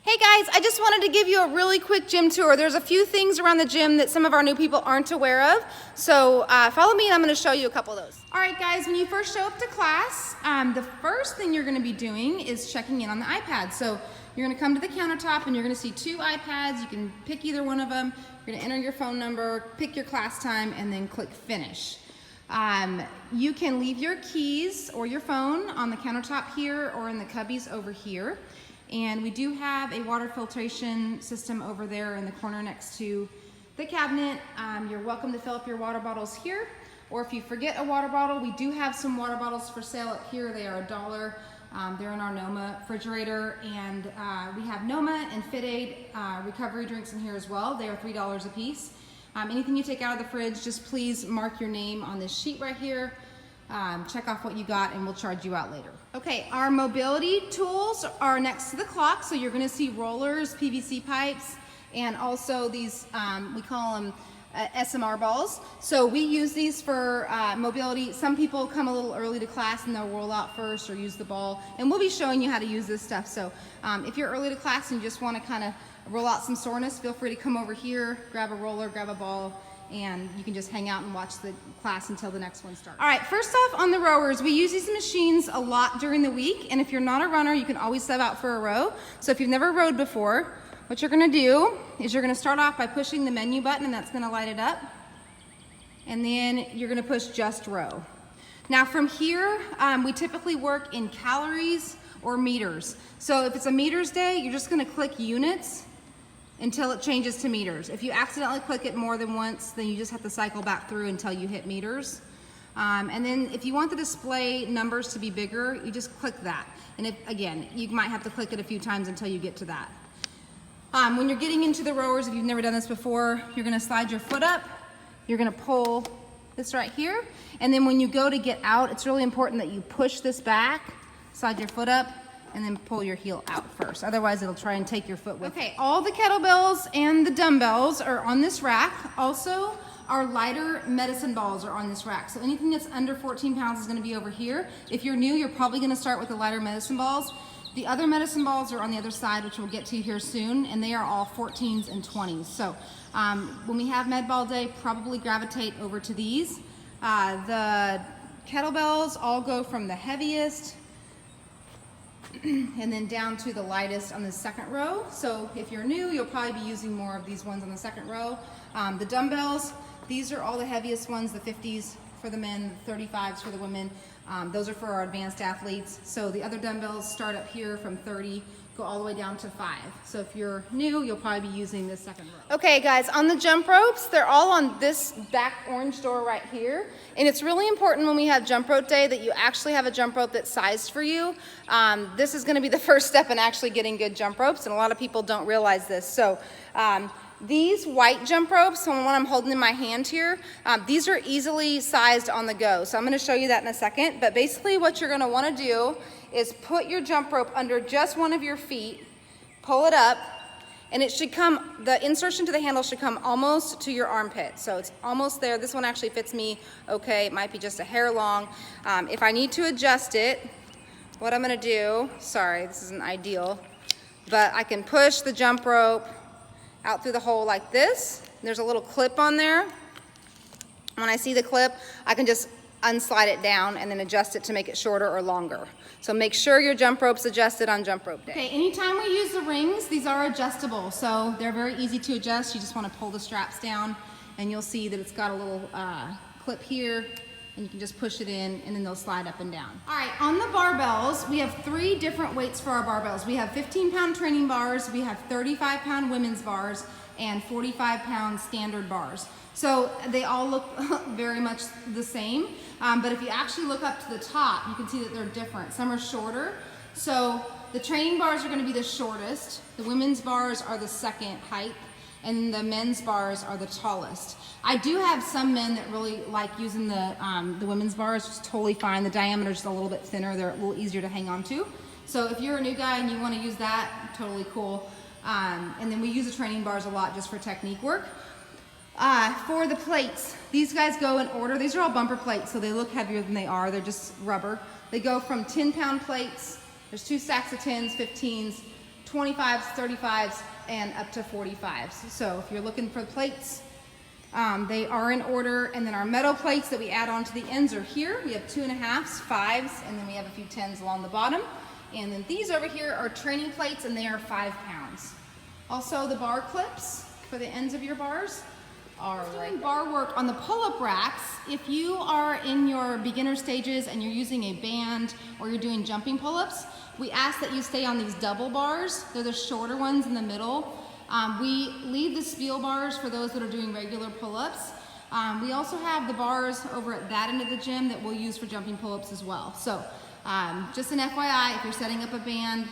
Hey guys, I just wanted to give you a really quick gym tour. There's a few things around the gym that some of our new people aren't aware of. So follow me and I'm gonna show you a couple of those. All right guys, when you first show up to class, the first thing you're gonna be doing is checking in on the iPad. So you're gonna come to the countertop and you're gonna see two iPads. You can pick either one of them. You're gonna enter your phone number, pick your class time, and then click finish. You can leave your keys or your phone on the countertop here or in the cubbies over here. And we do have a water filtration system over there in the corner next to the cabinet. You're welcome to fill up your water bottles here, or if you forget a water bottle, we do have some water bottles for sale up here. They are $1. They're in our Noma refrigerator, and we have Noma and Fit Aid recovery drinks in here as well. They are $3 a piece. Anything you take out of the fridge, just please mark your name on this sheet right here. Check off what you got and we'll charge you out later. Okay, our mobility tools are next to the clock, so you're gonna see rollers, PVC pipes, and also these, we call them SMR balls. So we use these for mobility. Some people come a little early to class and they'll roll out first or use the ball, and we'll be showing you how to use this stuff. So if you're early to class and you just wanna kind of roll out some soreness, feel free to come over here, grab a roller, grab a ball, and you can just hang out and watch the class until the next one starts. All right, first off on the rowers, we use these machines a lot during the week, and if you're not a runner, you can always sub out for a row. So if you've never rowed before, what you're gonna do is you're gonna start off by pushing the menu button, and that's gonna light it up. And then you're gonna push just row. Now from here, we typically work in calories or meters. So if it's a meters day, you're just gonna click units until it changes to meters. If you accidentally click it more than once, then you just have to cycle back through until you hit meters. And then if you want the display numbers to be bigger, you just click that. And if, again, you might have to click it a few times until you get to that. When you're getting into the rowers, if you've never done this before, you're gonna slide your foot up, you're gonna pull this right here, and then when you go to get out, it's really important that you push this back, slide your foot up, and then pull your heel out first. Otherwise, it'll try and take your foot with it. Okay, all the kettlebells and the dumbbells are on this rack. Also, our lighter medicine balls are on this rack. So anything that's under 14 pounds is gonna be over here. If you're new, you're probably gonna start with the lighter medicine balls. The other medicine balls are on the other side, which we'll get to here soon, and they are all 14s and 20s. So when we have med ball day, probably gravitate over to these. The kettlebells all go from the heaviest and then down to the lightest on the second row. So if you're new, you'll probably be using more of these ones on the second row. The dumbbells, these are all the heaviest ones, the 50s for the men, the 35s for the women. Those are for our advanced athletes. So the other dumbbells start up here from 30, go all the way down to 5. So if you're new, you'll probably be using this second row. Okay guys, on the jump ropes, they're all on this back orange door right here. And it's really important when we have jump rope day that you actually have a jump rope that's sized for you. This is gonna be the first step in actually getting good jump ropes, and a lot of people don't realize this. So these white jump ropes, the one I'm holding in my hand here, these are easily sized on the go. So I'm gonna show you that in a second. But basically what you're gonna wanna do is put your jump rope under just one of your feet, pull it up, and it should come, the insertion to the handle should come almost to your armpit. So it's almost there. This one actually fits me okay. It might be just a hair long. If I need to adjust it, what I'm gonna do, sorry, this isn't ideal, but I can push the jump rope out through the hole like this. There's a little clip on there. When I see the clip, I can just unslide it down and then adjust it to make it shorter or longer. So make sure your jump rope's adjusted on jump rope day. Okay, anytime we use the rings, these are adjustable. So they're very easy to adjust. You just wanna pull the straps down and you'll see that it's got a little clip here, and you can just push it in and then they'll slide up and down. All right, on the barbells, we have 3 different weights for our barbells. We have 15-pound training bars, we have 35-pound women's bars, and 45-pound standard bars. So they all look very much the same, but if you actually look up to the top, you can see that they're different. Some are shorter. So the training bars are gonna be the shortest, the women's bars are the second height, and the men's bars are the tallest. I do have some men that really like using the women's bars, which is totally fine. The diameter is just a little bit thinner, they're a little easier to hang on to. So if you're a new guy and you wanna use that, totally cool. And then we use the training bars a lot just for technique work. For the plates, these guys go in order. These are all bumper plates, so they look heavier than they are. They're just rubber. They go from 10-pound plates. There's 2 stacks of 10s, 15s, 25s, 35s, and up to 45s. So if you're looking for plates, they are in order. And then our metal plates that we add on to the ends are here. We have 2.5s, 5s, and then we have a few 10s along the bottom. And then these over here are training plates, and they are 5 pounds. Also, the bar clips for the ends of your bars are doing bar work on the pull-up racks. If you are in your beginner stages and you're using a band or you're doing jumping pull-ups, we ask that you stay on these double bars. They're the shorter ones in the middle. We leave the spiel bars for those that are doing regular pull-ups. We also have the bars over at that end of the gym that we'll use for jumping pull-ups as well. So just an FYI, if you're setting up a band,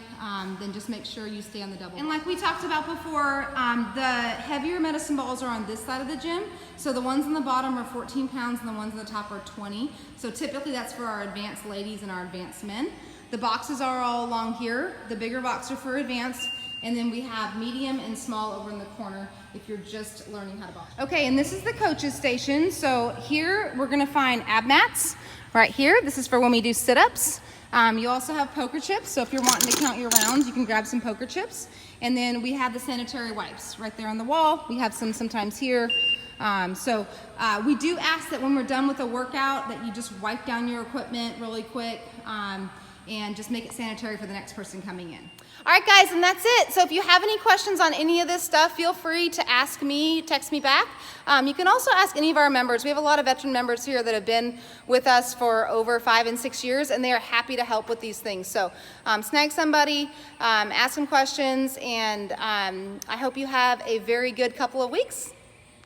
then just make sure you stay on the double. And like we talked about before, the heavier medicine balls are on this side of the gym. So the ones on the bottom are 14 pounds and the ones on the top are 20. So typically that's for our advanced ladies and our advanced men. The boxes are all along here. The bigger box are for advanced. And then we have medium and small over in the corner if you're just learning how to box. Okay, and this is the coach's station. So here we're gonna find ab mats right here. This is for when we do sit-ups. You also have poker chips. So if you're wanting to count your rounds, you can grab some poker chips. And then we have the sanitary wipes right there on the wall. We have some sometimes here. We do ask that when we're done with a workout that you just wipe down your equipment really quick and just make it sanitary for the next person coming in. All right, guys, and that's it. So if you have any questions on any of this stuff, feel free to ask me, text me back. You can also ask any of our members. We have a lot of veteran members here that have been with us for over 5 and 6 years, and they are happy to help with these things. So snag somebody, ask some questions, and I hope you have a very good couple of weeks.